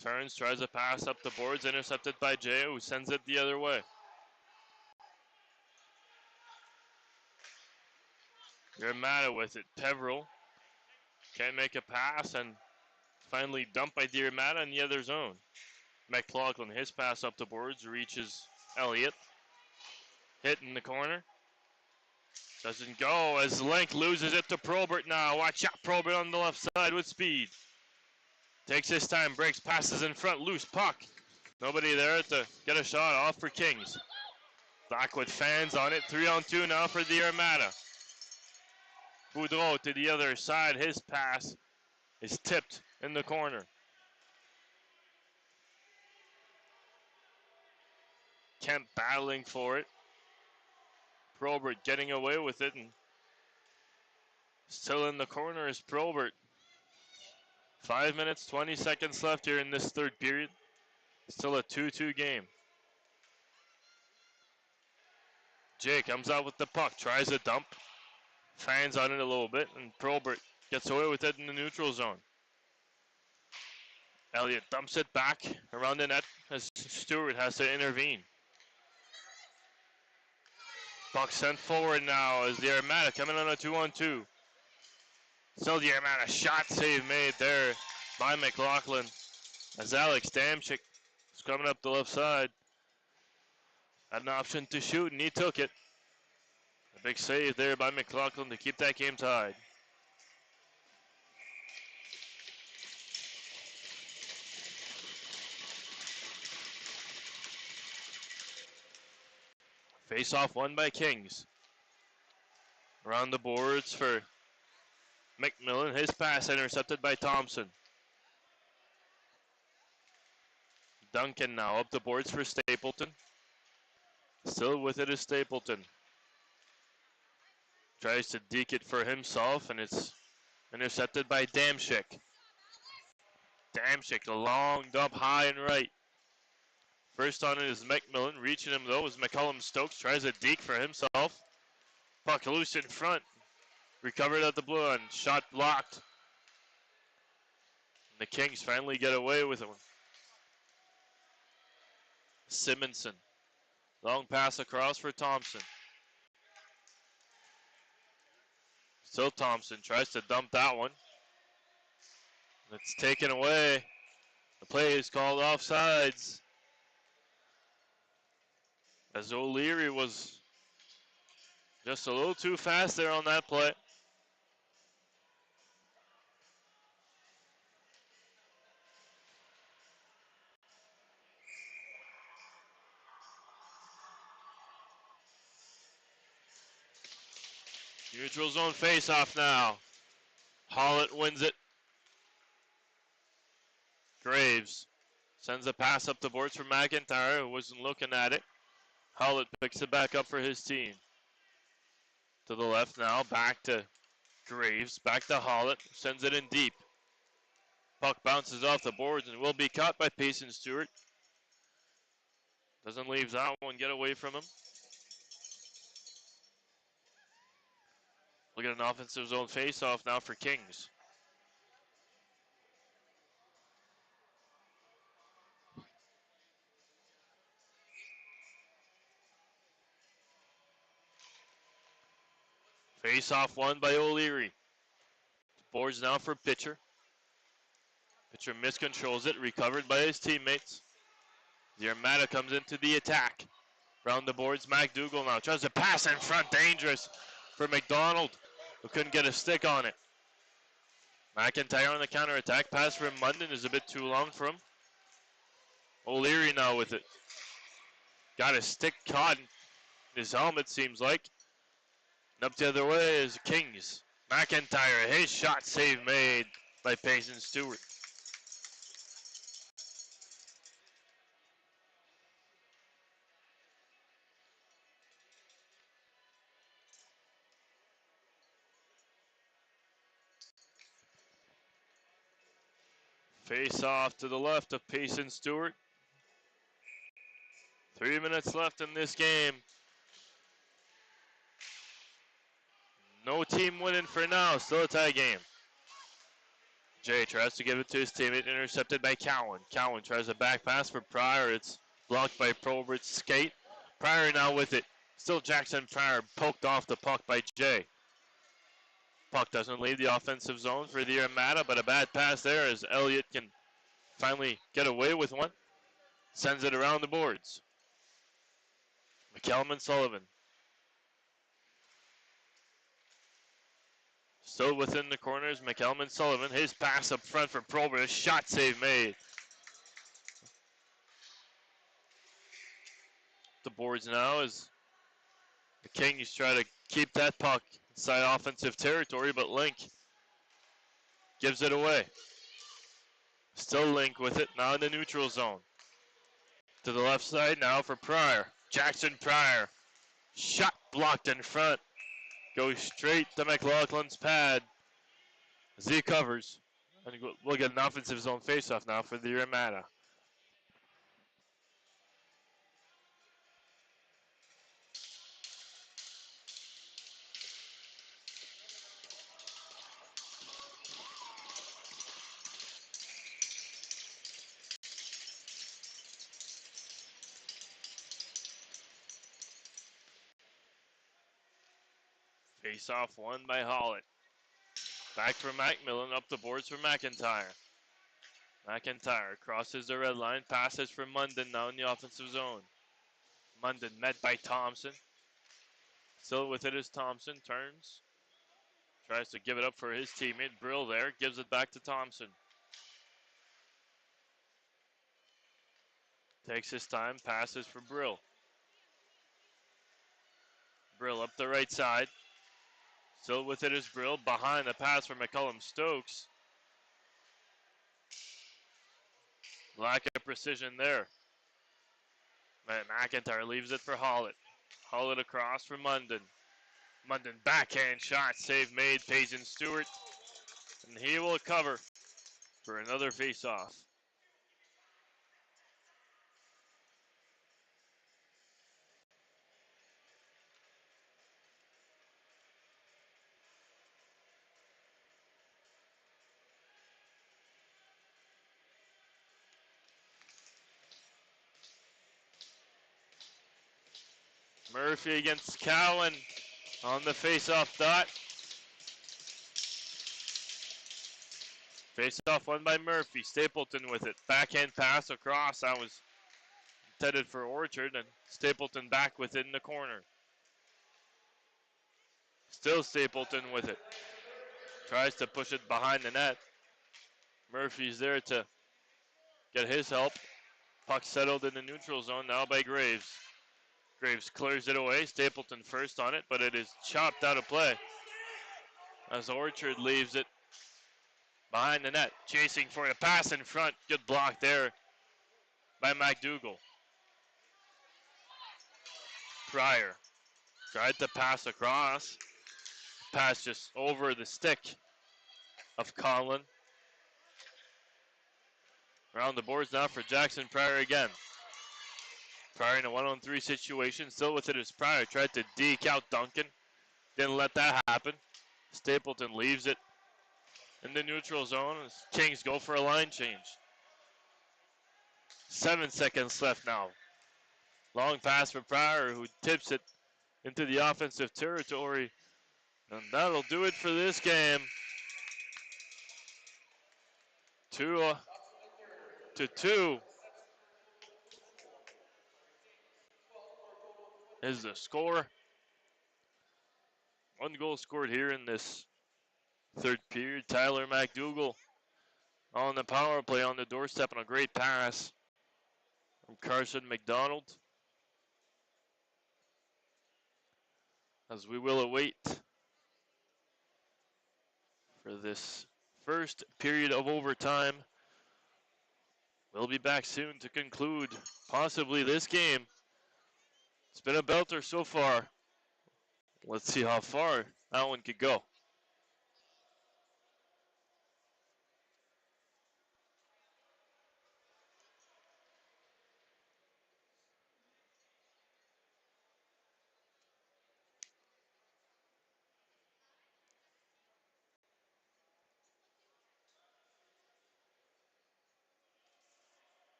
Turns, tries a pass up the boards, intercepted by Jay, who sends it the other way. Armada with it. Peveril can't make a pass, and finally dumped by the Armada in the other zone. McLaughlin, his pass up the boards, reaches Elliott. Hit in the corner. Doesn't go as Link loses it to Probert now. Watch out, Probert on the left side with speed. Takes his time, breaks, passes in front, loose puck. Nobody there to get a shot off for Kings. Blackwood fans on it, 3-on-2 now for the Armada. Boudreau to the other side, his pass is tipped in the corner. Kemp battling for it. Probert getting away with it, and still in the corner is Probert. 5 minutes, 20 seconds left here in this third period. Still a 2-2 game. Jay comes out with the puck, tries a dump. Fans on it a little bit, and Probert gets away with it in the neutral zone. Elliott dumps it back around the net as Stewart has to intervene. Puck sent forward now as the Armada coming on a 2-on-2. Still the Armada shot save made there by McLaughlin as Alex Damchik is coming up the left side. Had an option to shoot, and he took it. A big save there by McLaughlin to keep that game tied. Face-off won by Kings. Around the boards for McMillan. His pass intercepted by Thompson. Duncan now up the boards for Stapleton. Still with it is Stapleton. Tries to deke it for himself, and it's intercepted by Damchik. Damchik, a long dump high and right. First on it is McMillan. Reaching him though is McCullum Stokes. Tries a deke for himself. Puck loose in front. Recovered at the blue end. Shot blocked. And the Kings finally get away with it. Simonson. Long pass across for Thompson. Still Thompson tries to dump that one. It's taken away. The play is called offsides, as O'Leary was just a little too fast there on that play. Neutral zone face-off now. Hollett wins it. Graves sends a pass up the boards for McIntyre, who wasn't looking at it. Hollett picks it back up for his team. To the left now, back to Graves, back to Hollett, sends it in deep. Puck bounces off the boards and will be caught by Payson Stewart. Doesn't leave that one get away from him. Look at an offensive zone face-off now for Kings. Face-off won by O'Leary. Boards now for Pitcher. Pitcher miscontrols it, recovered by his teammates. The Armada comes into the attack. Round the boards, McDougall now tries to pass in front, dangerous for McDonald, who couldn't get a stick on it. McIntyre on the counterattack. Pass from Munden is a bit too long for him. O'Leary now with it. Got his stick caught in his helmet, seems like. And up the other way is Kings. McIntyre, his shot save made by Payson Stewart. Face off to the left of Payson Stewart. 3 minutes left in this game. No team winning for now. Still a tie game. Jay tries to give it to his teammate. Intercepted by Cowan. Cowan tries a back pass for Pryor. It's blocked by Probert's skate. Pryor now with it. Still Jackson Pryor poked off the puck by Jay. Puck doesn't leave the offensive zone for the Armada, but a bad pass there as Elliott can finally get away with one. Sends it around the boards. McCallum and Sullivan. Still within the corners, McCallum and Sullivan. His pass up front for Probert. A shot save made. The boards now as the Kings try to keep that puck inside offensive territory, but Link gives it away. Still Link with it, now in the neutral zone. To the left side now for Pryor. Jackson Pryor. Shot blocked in front. Goes straight to McLaughlin's pad as he covers. And we'll get an offensive zone faceoff now for the Armada. Face-off won by Hollett. Back for Macmillan, up the boards for McIntyre. McIntyre crosses the red line, passes for Munden now in the offensive zone. Munden met by Thompson. Still with it is Thompson, turns. Tries to give it up for his teammate. Brill there, gives it back to Thompson. Takes his time, passes for Brill. Brill up the right side. Still with it is Brill, behind the pass for McCullum Stokes. Lack of precision there. McIntyre leaves it for Hollett. Hollett across for Munden. Munden backhand shot, save made, Payson Stewart. And he will cover for another face-off. Murphy against Cowan on the face-off dot. Face-off won by Murphy. Stapleton with it. Backhand pass across. That was intended for Orchard, and Stapleton back within the corner. Still Stapleton with it. Tries to push it behind the net. Murphy's there to get his help. Puck settled in the neutral zone now by Graves. Graves clears it away. Stapleton first on it, but it is chopped out of play as Orchard leaves it behind the net. Chasing for a pass in front. Good block there by McDougall. Pryor tried to pass across. Pass just over the stick of Conlon. Around the boards now for Jackson Pryor again. Pryor in a 1-on-3 situation. Still with it is Pryor. Tried to deke out Duncan. Didn't let that happen. Stapleton leaves it in the neutral zone. Kings go for a line change. 7 seconds left now. Long pass for Pryor, who tips it into the offensive territory. And that'll do it for this game. 2-2 is the score. 1 goal scored here in this third period. Tyler McDougall on the power play on the doorstep and a great pass from Carson McDonald. As we will await for this first period of overtime. We'll be back soon to conclude possibly this game. It's been a belter so far. Let's see how far that one could go.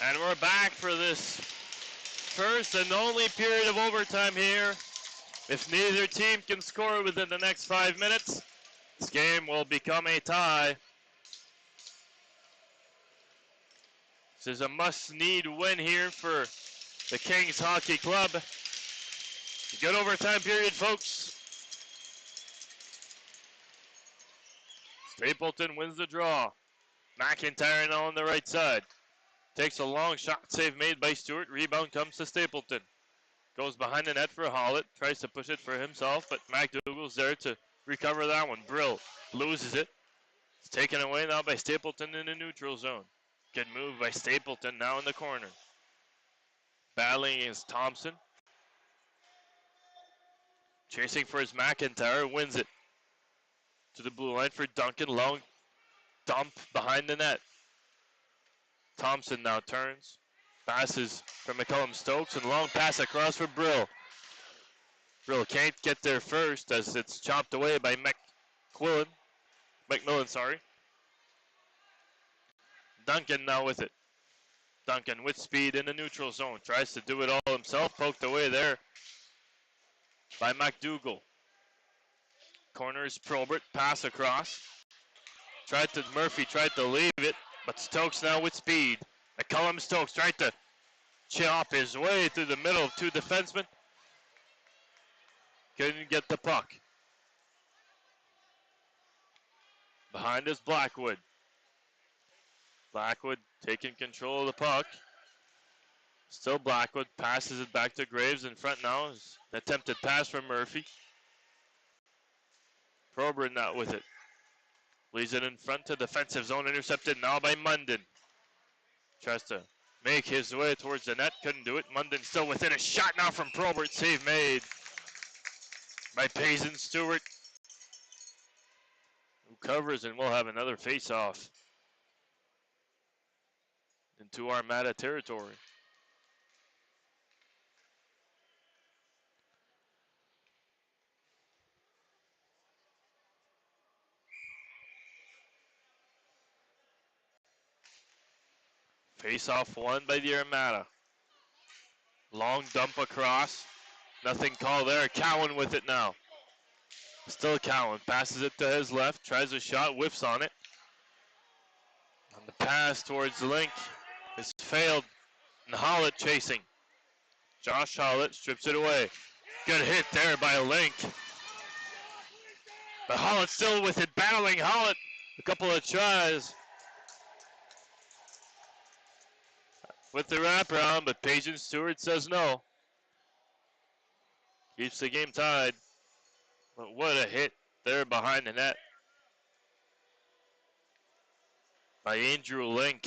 And we're back for this first and only period of overtime here. If neither team can score within the next 5 minutes, this game will become a tie. This is a must-need win here for the Kings Hockey Club. Good overtime period, folks. Stapleton wins the draw. McIntyre now on the right side. Takes a long shot save made by Stewart. Rebound comes to Stapleton. Goes behind the net for Hollett. Tries to push it for himself, but McDougall's there to recover that one. Brill loses it. It's taken away now by Stapleton in the neutral zone. Good move by Stapleton now in the corner. Battling against Thompson. Chasing for his McIntyre. Wins it to the blue line for Duncan. Long dump behind the net. Thompson now turns. Passes from McCullum Stokes and long pass across for Brill. Brill can't get there first as it's chopped away by McMillan, sorry. Duncan now with it. Duncan with speed in the neutral zone. Tries to do it all himself. Poked away there by McDougall. Corner is Probert. Pass across. Murphy tried to leave it, but Stokes now with speed. McCullum Stokes tried to chop his way through the middle of two defensemen. Couldn't get the puck. Behind is Blackwood. Blackwood taking control of the puck. Still Blackwood passes it back to Graves in front now. An attempted pass from Murphy. Probert not with it. Leaves it in front to defensive zone, intercepted now by Munden. Tries to make his way towards the net, couldn't do it. Munden still within a shot now from Probert. Save made by Payson Stewart, who covers, and we'll have another face-off into Armada territory. Face-off won by the Armada. Long dump across. Nothing called there. Cowan with it now. Still Cowan. Passes it to his left. Tries a shot. Whiffs on it. On the pass towards the link. It's failed. And Hollett chasing. Josh Hollett strips it away. Good hit there by Link. But Hollett still with it. Battling Hollett. A couple of tries with the wraparound, but Payson Stewart says no. Keeps the game tied. But what a hit there behind the net by Andrew Link.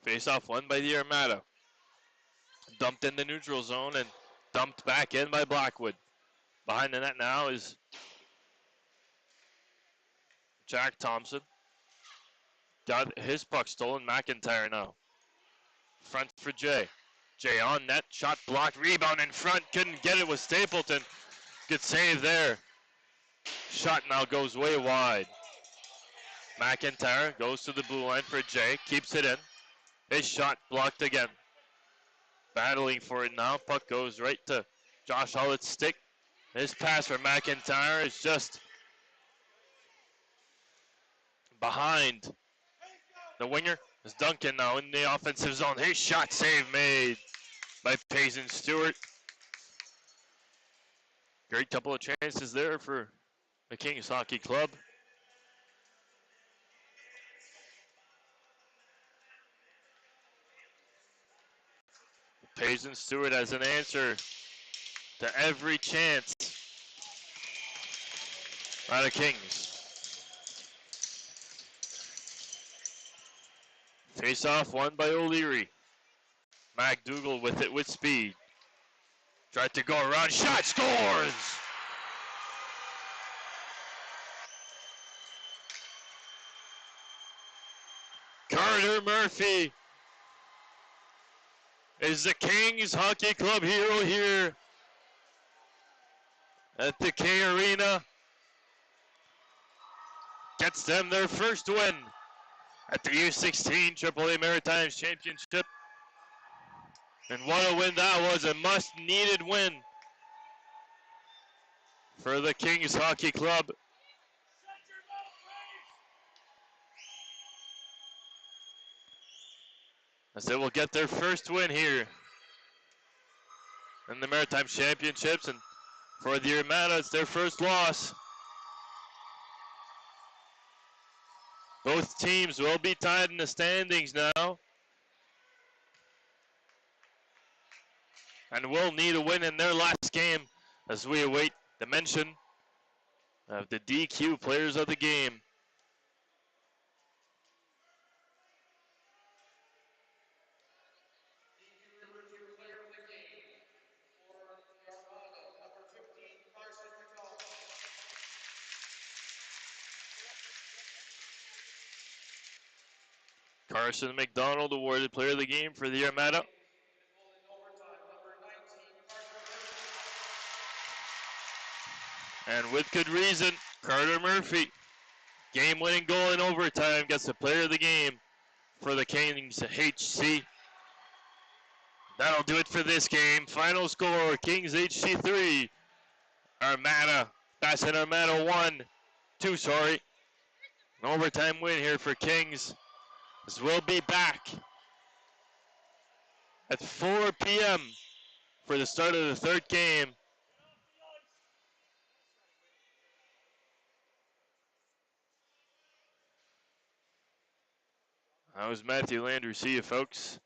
Face-off won by the Armada. Dumped in the neutral zone and dumped back in by Blackwood. Behind the net now is Jack Thompson. Got his puck stolen. McIntyre now. Front for Jay. Jay on net. Shot blocked. Rebound in front. Couldn't get it with Stapleton. Good save there. Shot now goes way wide. McIntyre goes to the blue line for Jay. Keeps it in. His shot blocked again. Battling for it now. Puck goes right to Josh Hollett's stick. His pass for McIntyre is just behind the winger. Is Duncan now in the offensive zone. His shot save made by Payson Stewart. Great couple of chances there for the Kings Hockey Club. Payson Stewart has an answer to every chance by the Kings. Face-off won by O'Leary. McDougall with it with speed. Tried to go around, shot, scores! Carter Murphy is the Kings Hockey Club hero here at the K Arena. Gets them their first win at the U16AAA Maritime Championship. And what a win that was, a much-needed win for the Kings Hockey Club. As they will get their first win here in the Maritime Championships, and for the Armada, it's their first loss. Both teams will be tied in the standings now, and will need a win in their last game as we await the mention of the DQ players of the game. Carson McDonald awarded player of the game for the Armada. And with good reason, Carter Murphy Game-winning goal in overtime gets the player of the game for the Kings HC. That'll do it for this game. Final score, Kings HC 3, Armada, Basset Armada 1-2, sorry. An overtime win here for Kings. As we'll be back at 4 p.m. for the start of the third game. That was Matthew Landry. See you, folks.